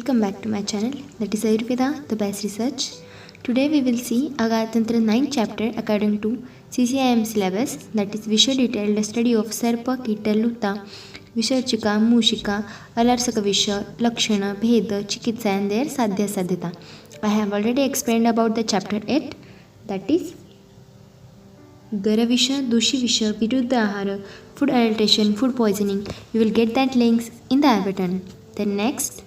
Welcome back to my channel, that is Ayurveda, the best research. Today we will see Agatantra 9th chapter according to CCIM syllabus, that is Visha detailed study of Sarpa, Kita, Luta, Visharchika, Mushika, Alarsaka Visha, Lakshana, Bheda, Chikitsa and their Sadhya Sadhyata. I have already explained about the chapter 8, that is Garavisha, Dushivisha, Viruddha Ahara, food adulteration, food poisoning. You will get that links in the I button. Then next,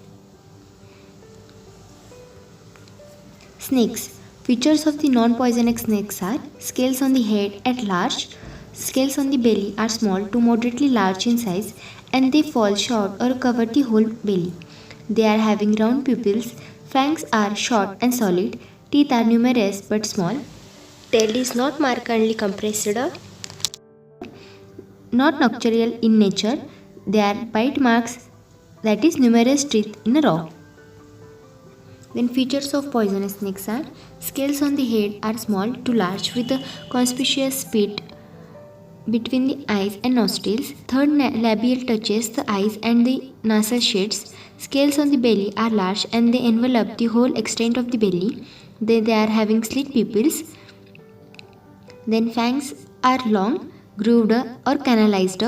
snakes. Features of the non-poisonous snakes are scales on the head at large, scales on the belly are small to moderately large in size and they fall short or cover the whole belly. They are having round pupils, fangs are short and solid, teeth are numerous but small, tail is not markedly compressed, not nocturnal in nature, they are bite marks, that is numerous teeth in a row. Then features of poisonous snakes are scales on the head are small to large with a conspicuous pit between the eyes and nostrils. Third labial touches the eyes and the nasal sheaths. Scales on the belly are large and they envelop the whole extent of the belly. They are having slit pupils. Then fangs are long, grooved or canalized.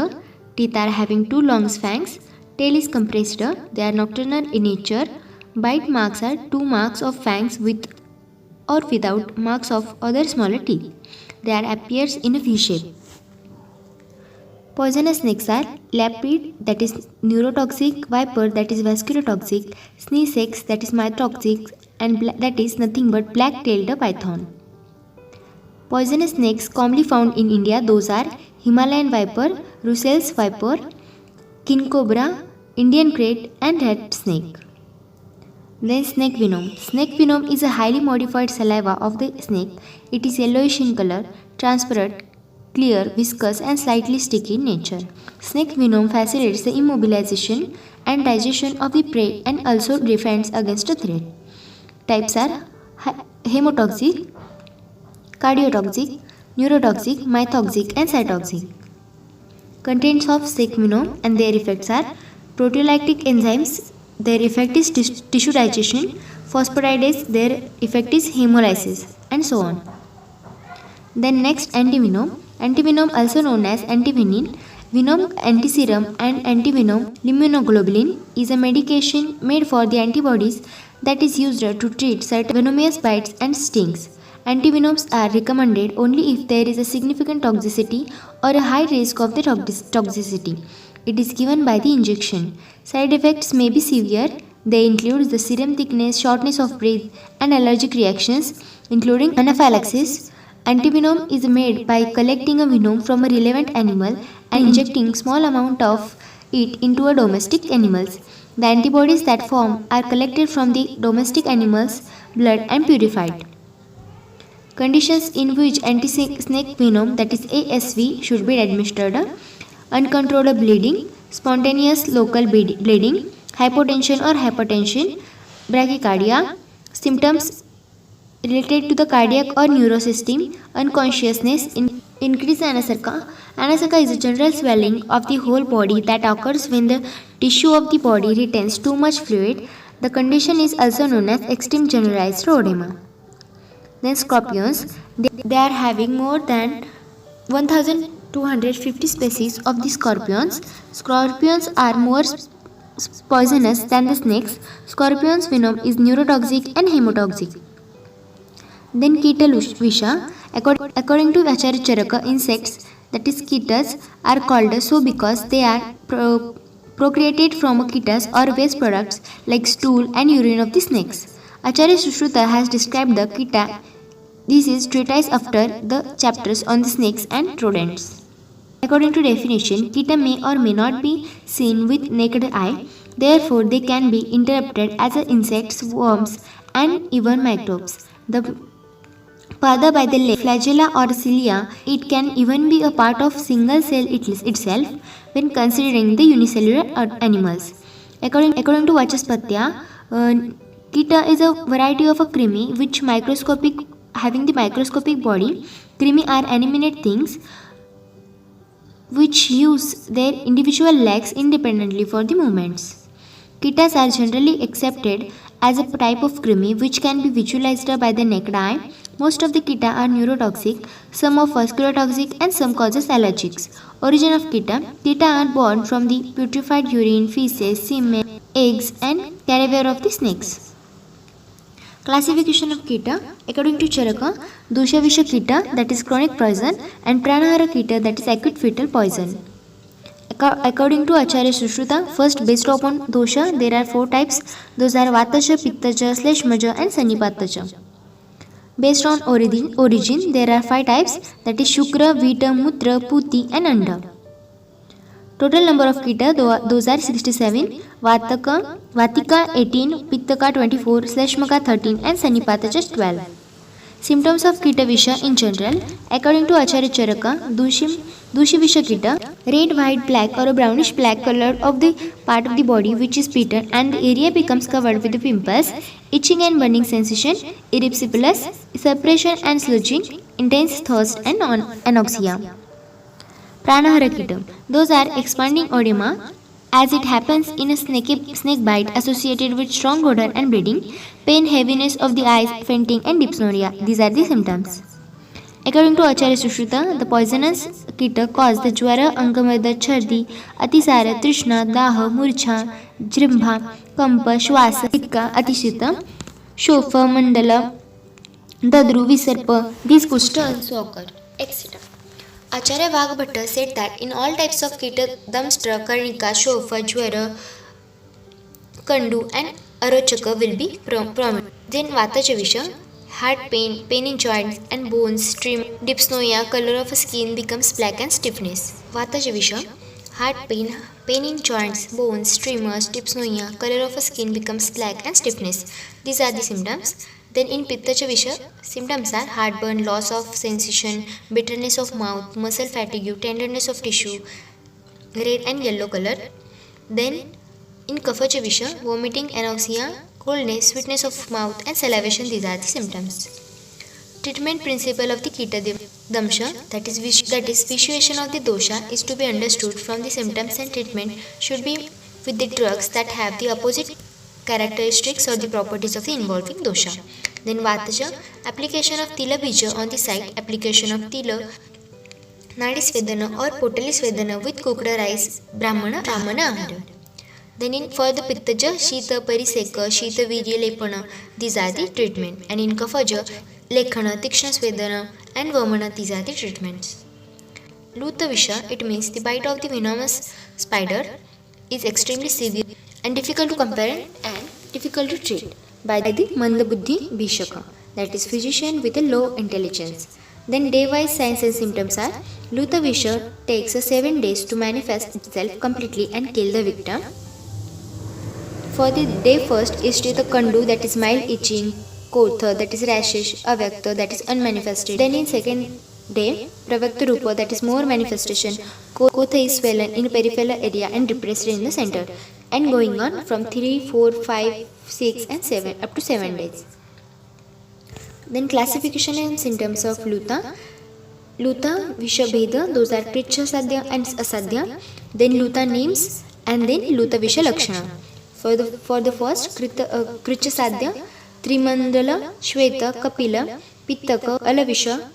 Teeth are having two long fangs. Tail is compressed. They are nocturnal in nature. Bite marks are two marks of fangs with or without marks of other smaller teeth. They are appears in a V shape. Poisonous snakes are leopard, that is neurotoxic, viper, that is vasculotoxic, sneezex, that is mytoxic, and that is nothing but black-tailed python. Poisonous snakes commonly found in India, those are Himalayan viper, Russell's viper, king cobra, Indian crate, and red snake. Then snake venom. Snake venom is a highly modified saliva of the snake. It is yellowish in color, transparent, clear, viscous and slightly sticky in nature. Snake venom facilitates the immobilization and digestion of the prey and also defends against a threat. Types are hemotoxic, cardiotoxic, neurotoxic, mytoxic and cytotoxic. Contents of snake venom and their effects are proteolytic enzymes. Their effect is tissue digestion, phosphatidase, their effect is hemolysis, and so on. Then next, antivenom. Antivenom, also known as antivenin, venom antiserum and antivenom immunoglobulin, is a medication made for the antibodies that is used to treat certain venomous bites and stings. Antivenoms are recommended only if there is a significant toxicity or a high risk of the toxicity. It is given by the injection. Side effects may be severe. They include the serum thickness, shortness of breath, and allergic reactions, including anaphylaxis. Antivenom is made by collecting a venom from a relevant animal and injecting small amount of it into a domestic animals. The antibodies that form are collected from the domestic animal's blood and purified. Conditions in which anti-snake venom, that is ASV, should be administered: uncontrolled bleeding, spontaneous local bleeding, hypotension or hypertension, brachycardia, symptoms related to the cardiac or neurosystem, unconsciousness, increased anasarca. Anasarca is a general swelling of the whole body that occurs when the tissue of the body retains too much fluid. The condition is also known as extreme generalized oedema. Then scorpions, they are having more than 1250 species of the scorpions. Scorpions are more poisonous than the snakes. Scorpion's venom is neurotoxic and hemotoxic. Then Kita Visha. According to Acharya Charaka, insects, that is Kitas, are called so because they are procreated from Kitas or waste products like stool and urine of the snakes. Acharya Sushruta has described the Kita. This is treatise after the chapters on the snakes and rodents. According to definition, Kita may or may not be seen with naked eye. Therefore, they can be interpreted as insects, worms, and even microbes. Further, by the flagella or cilia, it can even be a part of single cell itself when considering the unicellular animals. According to Vachaspatya, Kita is a variety of a crimi which having the microscopic body. Crimi are animate things which use their individual legs independently for the movements. Kitas are generally accepted as a type of krimi which can be visualized by the naked eye. Most of the kita are neurotoxic, some are vasculotoxic, and some causes allergics. Origin of kita: kita are born from the putrefied urine, feces, semen, eggs, and cadaver of the snakes. Classification of kita: according to Charaka, Doshavisha kita, that is chronic poison, and Pranahara kita, that is acute fetal poison. According to Acharya Sushruta, first based upon dosha, there are 4 types. Those are Vataja, Pittaja, Sleshmaja, and Sanipataja. Based on origin, there are 5 types, that is Shukra, Vita, Mutra, Puti, and Anda. Total number of kita, those are 67. Vatika 18, Pittaka 24, Sleshmaka 13, and Sanipataja 12. Symptoms of kita visha in general. According to Acharya Charaka, Dushavisha kita: red, white, black, or a brownish black color of the part of the body which is bitten, and the area becomes covered with the pimples, itching and burning sensation, erysipelas, suppression and sludging, intense thirst, and anoxia. Pranahara kita: those are expanding oedema as it happens in a snake bite associated with strong odor and bleeding, pain, heaviness of the eyes, fainting, and dyspnoria. These are the symptoms. According to Acharya Sushruta, the poisonous kita cause the jwara, angamada, chardi, atisara, trishna, daha, murcha, jrimbha, kampa, shwasa, tikka, atishita, shofa, mandala, dadru, visarpa. These could also occur, etc. Acharya Vagbhatta said that in all types of kita, damstra, karnika, shofa, jwara, kandu, and arochaka will be prominent. Then Vataja visha: heart pain, pain in joints and bones, stream, dyspnoia, color of skin becomes black and stiffness. Vataja visha: heart pain, pain in joints, bones, tremors, dyspnoia, color of skin becomes black and stiffness. These are the symptoms. Then in Pittaja visha, symptoms are heartburn, loss of sensation, bitterness of mouth, muscle fatigue, tenderness of tissue, red and yellow color. Then in Kaphaja visha, vomiting, anoxia, coldness, sweetness of mouth, and salivation. These are the symptoms. Treatment principle of the kita damsha, that is vitiation of the dosha, is to be understood from the symptoms, and treatment should be with the drugs that have the opposite characteristics or the properties of the involving dosha. Then Vataja: application of Tila Bija on the site, application of Tila, Nadi Svedana or Potali Svedana with cooked rice, Brahmana Ahara. Then for the Pittaja, Shita Pariseka, Shita Virya Lepana, these are the treatment. And in Kaphaja, Lekhana, Tikshna Svedana, and Vamana, these are the treatments. Luta Visha, it means the bite of the venomous spider is extremely severe and difficult to compare and difficult to treat by the Mandabuddhi Bhishaka, that is physician with a low intelligence. Then day-wise signs and symptoms are: Luta Visha takes 7 days to manifest itself completely and kill the victim. For the day first is the Kandu, that is mild itching, Kotha, that is rashes, Avyakta, that is unmanifested. Then in second day, Pravyakta Rupa, that is more manifestation, Kotha is swollen in peripheral area and depressed in the center, and going on from 3, 4, 5, 6 and 7 up to 7 days. Then classification and symptoms of Luta. Luta Visha Bheda, those are Kricha Sadhya and Asadhya. Then Luta names, and then Luta Visha Lakshana. For the first, Kricha Sadhya, Trimandala, Shweta, Kapila, Pittaka, Alavisha,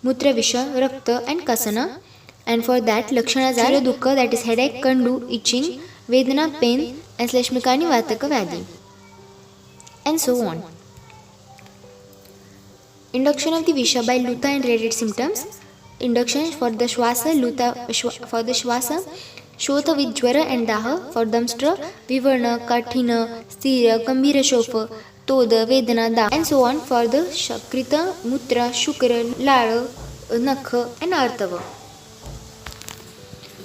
Mutravisha, Rakta, and Kasana. And for that, Lakshanas are Dukka, that is headache, Kandu, itching, Vedana, pain, and Sleshmikani Vataka Vyadhi, and so on. Induction of the Visha by Luta and related symptoms. Induction for the Shwasa, Luta for the Shwasa, Shota with Jwara and Daha, for Damstra, Vivarna, Kathina, Stira, Kambira Shofa, Toda, Vedana, Da, and so on for the Shakrita, Mutra, Shukra, Lada, Nakha, and Artava.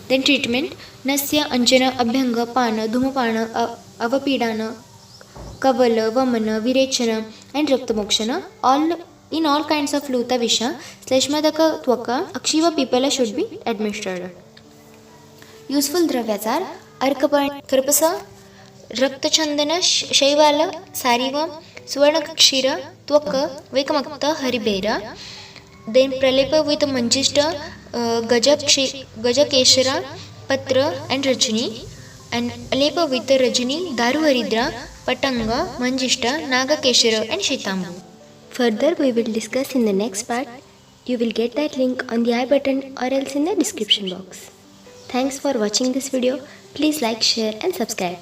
Then treatment: Nasya, Anjana, Abhyanga, Pana, Dhumapana, Avapidana, Kavala, Vamana, Virechana, and Raktamokshana. In all kinds of Luta Visha, Sleshmadaka Twaka, Akshiva Pipala should be administered. Useful dravyas are Karpasa, Raktachandana, Shaivala, Sariva, Suvarnakshira, Twaka, Vekamakta, Haribera. Then Pralepa with Manjista, Gajakeshara, Patra, and Rajni. and Alepa with the Rajini, Daruharidra, Patanga, Manjishta, Nagakeshara and Shitambu. Further we will discuss in the next part. You will get that link on the I button or else in the description box. Thanks for watching this video. Please like, share and subscribe.